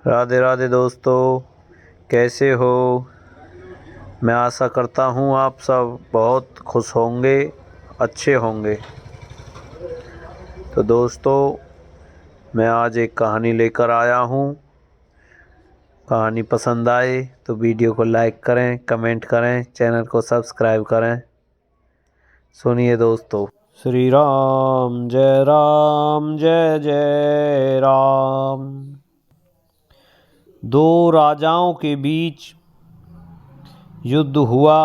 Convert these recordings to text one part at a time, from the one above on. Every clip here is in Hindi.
राधे राधे दोस्तों, कैसे हो। मैं आशा करता हूँ आप सब बहुत खुश होंगे, अच्छे होंगे। तो दोस्तों, मैं आज एक कहानी लेकर आया हूँ। कहानी पसंद आए तो वीडियो को लाइक करें, कमेंट करें, चैनल को सब्सक्राइब करें। सुनिए दोस्तों। श्री राम जय जय राम। दो राजाओं के बीच युद्ध हुआ।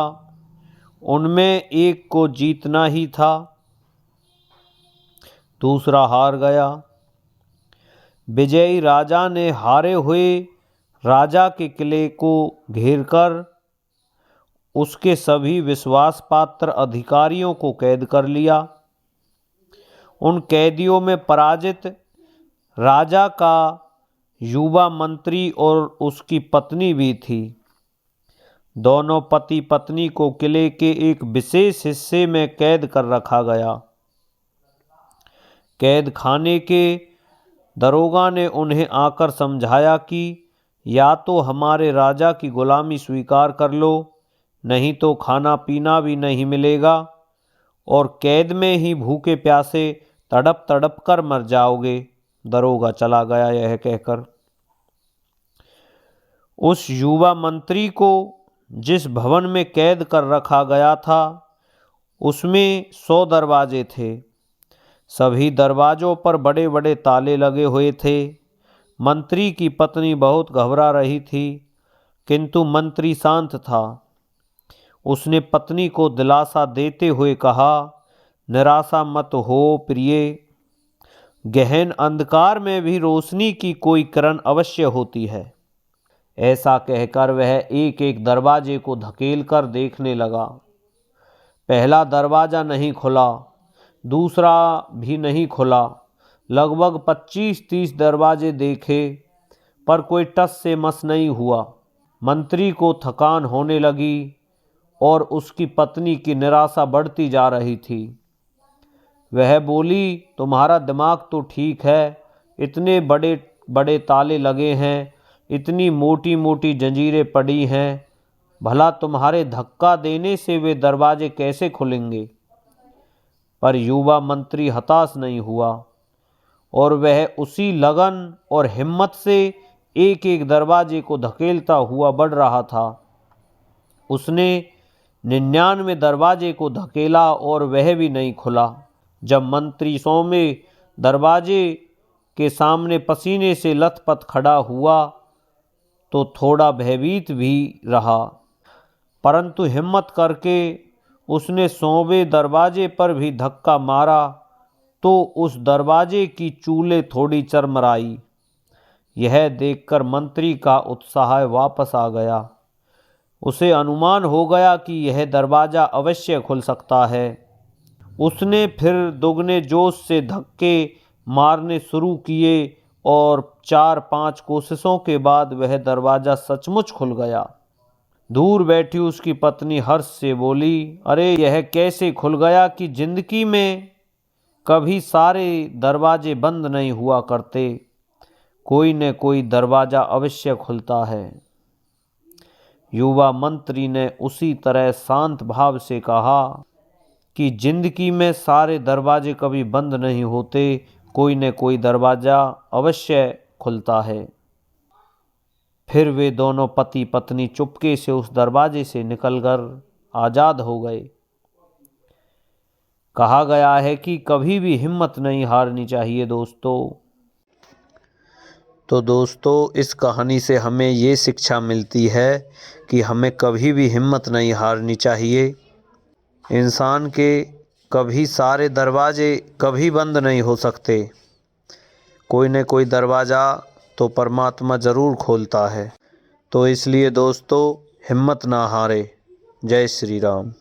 उनमें एक को जीतना ही था, दूसरा हार गया। विजयी राजा ने हारे हुए राजा के किले को घेरकर उसके सभी विश्वास पात्र अधिकारियों को कैद कर लिया। उन कैदियों में पराजित राजा का युवा मंत्री और उसकी पत्नी भी थी। दोनों पति पत्नी को किले के एक विशेष हिस्से में कैद कर रखा गया। कैद खाने के दरोगा ने उन्हें आकर समझाया कि या तो हमारे राजा की गुलामी स्वीकार कर लो, नहीं तो खाना पीना भी नहीं मिलेगा और कैद में ही भूखे प्यासे तड़प तड़प कर मर जाओगे। दरोगा चला गया यह कहकर। उस युवा मंत्री को जिस भवन में कैद कर रखा गया था उसमें 100 दरवाजे थे। सभी दरवाजों पर बड़े बड़े ताले लगे हुए थे। मंत्री की पत्नी बहुत घबरा रही थी, किंतु मंत्री शांत था। उसने पत्नी को दिलासा देते हुए कहा, निराशा मत हो प्रिय, गहन अंधकार में भी रोशनी की कोई किरण अवश्य होती है। ऐसा कहकर वह एक एक दरवाजे को धकेल कर देखने लगा। पहला दरवाज़ा नहीं खुला, दूसरा भी नहीं खुला। लगभग 25-30 दरवाजे देखे पर कोई टस से मस नहीं हुआ। मंत्री को थकान होने लगी और उसकी पत्नी की निराशा बढ़ती जा रही थी। वह बोली, तुम्हारा दिमाग तो ठीक है, इतने बड़े बड़े ताले लगे हैं, इतनी मोटी मोटी जंजीरें पड़ी हैं, भला तुम्हारे धक्का देने से वे दरवाजे कैसे खुलेंगे। पर युवा मंत्री हताश नहीं हुआ और वह उसी लगन और हिम्मत से एक एक दरवाजे को धकेलता हुआ बढ़ रहा था। उसने 99 दरवाजे को धकेला और वह भी नहीं खुला। जब मंत्री 100वें दरवाजे के सामने पसीने से लथपथ खड़ा हुआ तो थोड़ा भयभीत भी रहा, परंतु हिम्मत करके उसने 100वें दरवाजे पर भी धक्का मारा तो उस दरवाजे की चूलें थोड़ी चरमराई। यह देखकर मंत्री का उत्साह वापस आ गया। उसे अनुमान हो गया कि यह दरवाज़ा अवश्य खुल सकता है। उसने फिर दुगने जोश से धक्के मारने शुरू किए और 4-5 कोशिशों के बाद वह दरवाज़ा सचमुच खुल गया। दूर बैठी उसकी पत्नी हर्ष से बोली, अरे यह कैसे खुल गया कि जिंदगी में कभी सारे दरवाजे बंद नहीं हुआ करते, कोई न कोई दरवाज़ा अवश्य खुलता है। युवा मंत्री ने उसी तरह शांत भाव से कहा कि जिंदगी में सारे दरवाजे कभी बंद नहीं होते, कोई न कोई दरवाज़ा अवश्य खुलता है। फिर वे दोनों पति पत्नी चुपके से उस दरवाजे से निकलकर आज़ाद हो गए। कहा गया है कि कभी भी हिम्मत नहीं हारनी चाहिए दोस्तों। तो दोस्तों, इस कहानी से हमें ये शिक्षा मिलती है कि हमें कभी भी हिम्मत नहीं हारनी चाहिए। इंसान के कभी सारे दरवाजे कभी बंद नहीं हो सकते, कोई न कोई दरवाज़ा तो परमात्मा ज़रूर खोलता है। तो इसलिए दोस्तों, हिम्मत ना हारे। जय श्री राम।